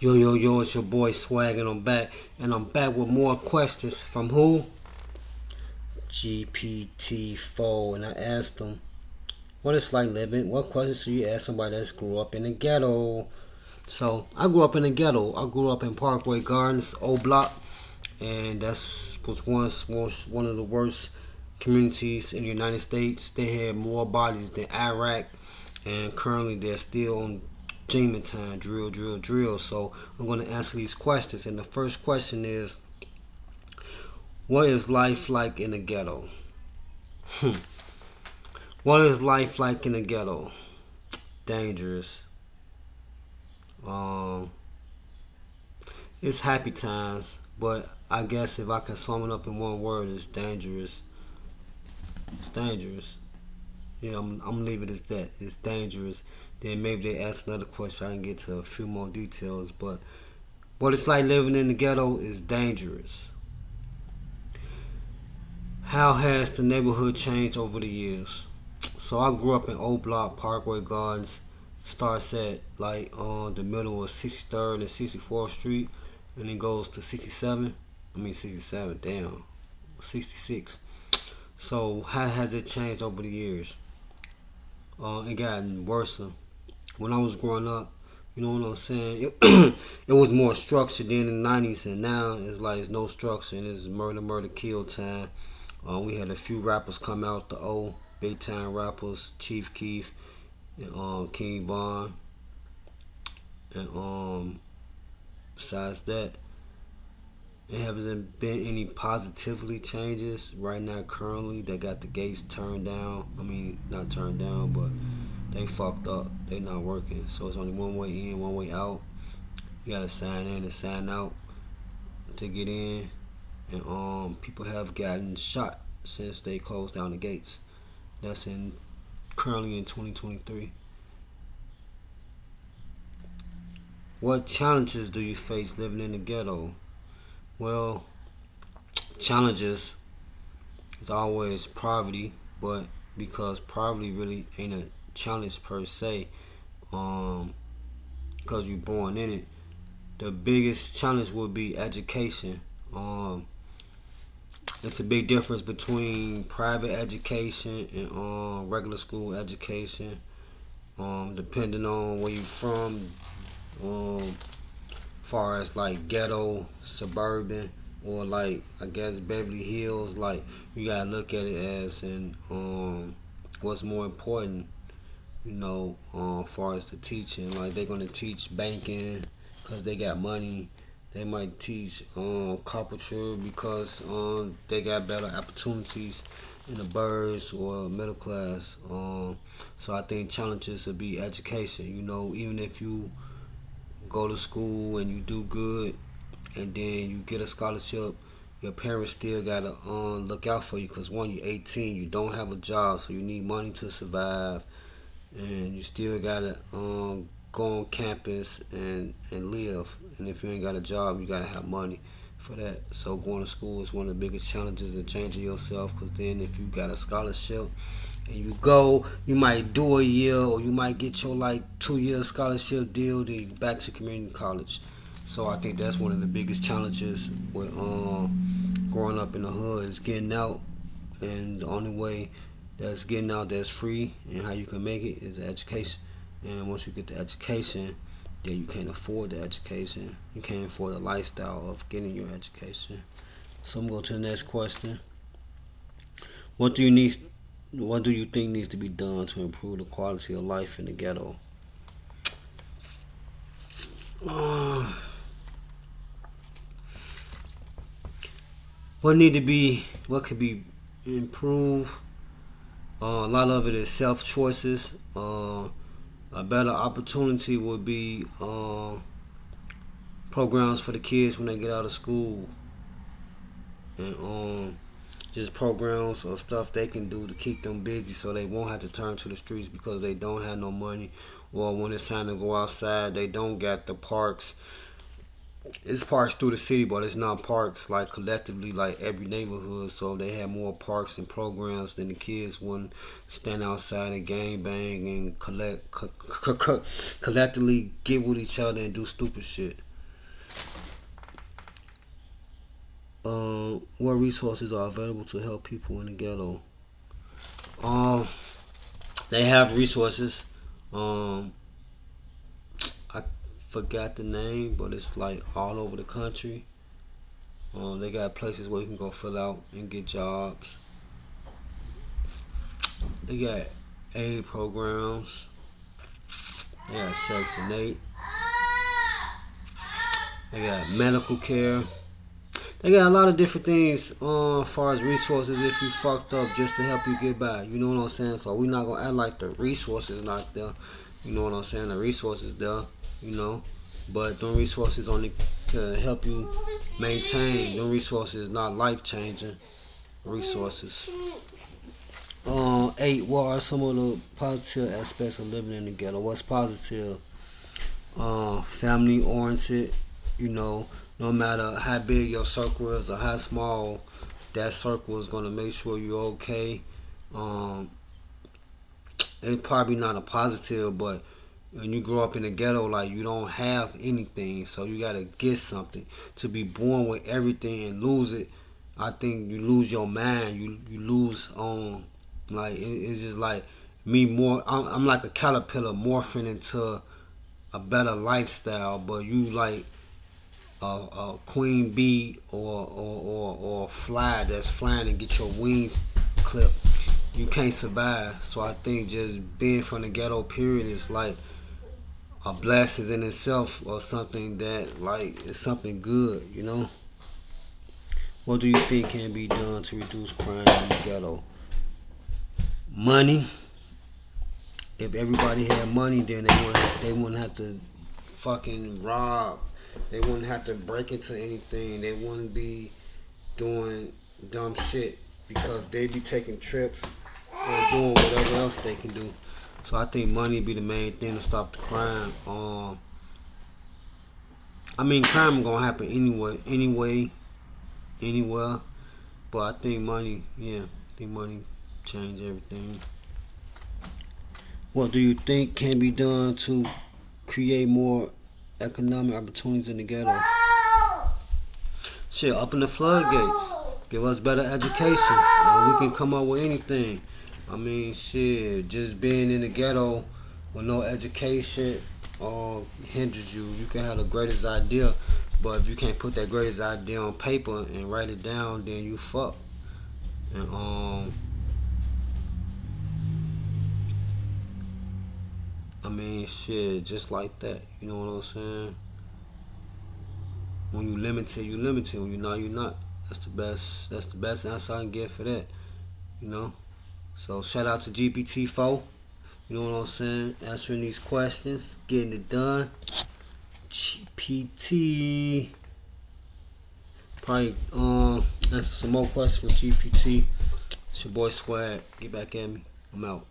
Yo, yo, yo, it's your boy Swag, and I'm back. And I'm back with more questions from who? GPT-4. And I asked them, what it's like living, what questions do you ask somebody that's grew up in the ghetto? So, I grew up in the ghetto. I grew up in Parkway Gardens, old block. And that's was once one of the worst communities in the United States. They had more bodies than Iraq. And currently they're still on demon time, drill, drill, drill. So I'm going to answer these questions. And the first question is, what is life like in the ghetto? What is life like in the ghetto? Dangerous. Um, it's happy times, but I guess if I can sum it up in one word, it's dangerous. It's dangerous. Yeah, I'm gonna leave it as that. It's dangerous. Then maybe they ask another question. I can get to a few more details, but what it's like living in the ghetto is dangerous. How has the neighborhood changed over the years? So I grew up in Old Block, Parkway Gardens. Starts at like on the middle of 63rd and 64th Street, and it goes to 67. I mean 67. Damn, 66. So how has it changed over the years? It gotten worse. When I was growing up, you know what I'm saying? It was more structured then in the 90s, and now it's like it's no structure, and it's murder, murder, kill time. We had a few rappers come out the O, big time rappers, Chief Keef, and King Von, and besides that, there hasn't been any positively changes right now. Currently, they got the gates turned down. I mean, not turned down, but they fucked up. They not working. So it's only one way in, one way out. You gotta sign in and sign out to get in. And people have gotten shot since they closed down the gates. That's in currently in 2023. What challenges do you face living in the ghetto? Well, challenges is always poverty, but because poverty really ain't a challenge per se, because you're born in it. The biggest challenge would be education. It's a big difference between private education and regular school education. Depending on where you're from, far as like ghetto, suburban, or like I guess Beverly Hills, like you gotta look at it as in what's more important, far as the teaching. Like they're gonna teach banking because they got money. They might teach carpentry because they got better opportunities in the birds or middle class. So I think challenges would be education. Even if you go to school and you do good and then you get a scholarship, your parents still gotta look out for you because one, you're 18, you don't have a job, so you need money to survive, and you still gotta go on campus and live. And if you ain't got a job, you gotta have money for that. So going to school is one of the biggest challenges in changing yourself, because then if you got a scholarship and you go, you might do a year or you might get your like 2 year scholarship deal, then you back to community college. So I think that's one of the biggest challenges with growing up in the hood is getting out, and the only way that's getting out that's free and how you can make it is education. And once you get the education, then you can't afford the education. You can't afford the lifestyle of getting your education. So I'm going to the next question. What do you think needs to be done to improve the quality of life in the ghetto? What could be improved? A lot of it is self choices. A better opportunity would be programs for the kids when they get out of school, and just programs or stuff they can do to keep them busy so they won't have to turn to the streets because they don't have no money, or when it's time to go outside they don't got the parks. It's parks through the city, but it's not parks like collectively like every neighborhood. So they have more parks and programs, then the kids wouldn't stand outside and gang bang and collectively get with each other and do stupid shit. What resources are available to help people in the ghetto? Um, they have resources. Um, I forgot the name, but it's like all over the country. They got places where you can go fill out and get jobs. They got aid programs. They got Section 8. They got medical care. They got a lot of different things as far as resources if you fucked up just to help you get by. You know what I'm saying? So we not gonna act like the resources not there. You know what I'm saying? The resources there, you know. But them resources only to help you maintain. Them resources not life changing resources. 8. What are some of the positive aspects of living in the ghetto? What's positive? Family oriented. You know, no matter how big your circle is or how small, that circle is gonna make sure you're okay. Um, it's probably not a positive, but when you grow up in the ghetto, like you don't have anything, so you gotta get something. To be born with everything and lose it, I think you lose your mind. You lose like it's just like me more. I'm like a caterpillar morphing into a better lifestyle, but you like a queen bee or a fly that's flying and get your wings clipped. You can't survive. So I think just being from the ghetto period is like a blessing in itself, or something that like is something good, you know. What do you think can be done to reduce crime in the ghetto? Money. If everybody had money, then they wouldn't have to fucking rob. They wouldn't have to break into anything. They wouldn't be doing dumb shit because they be taking trips or doing whatever else they can do. So I think money be the main thing to stop the crime. I mean, crime gonna happen anywhere. But I think money, yeah, I think money change everything. What do you think can be done to create more economic opportunities in the ghetto? Shit, open the floodgates. Give us better education. We can come up with anything. I mean, shit, just being in the ghetto with no education hinders you. You can have the greatest idea, but if you can't put that greatest idea on paper and write it down, then you fuck. And I mean, shit, just like that. You know what I'm saying? When you limited, you limited. When you not, you not. That's the best. That's the best answer I can get for that. You know. So shout out to GPT-4. You know what I'm saying? Answering these questions, getting it done. GPT. Probably answer some more questions for GPT. It's your boy Swag. Get back at me. I'm out.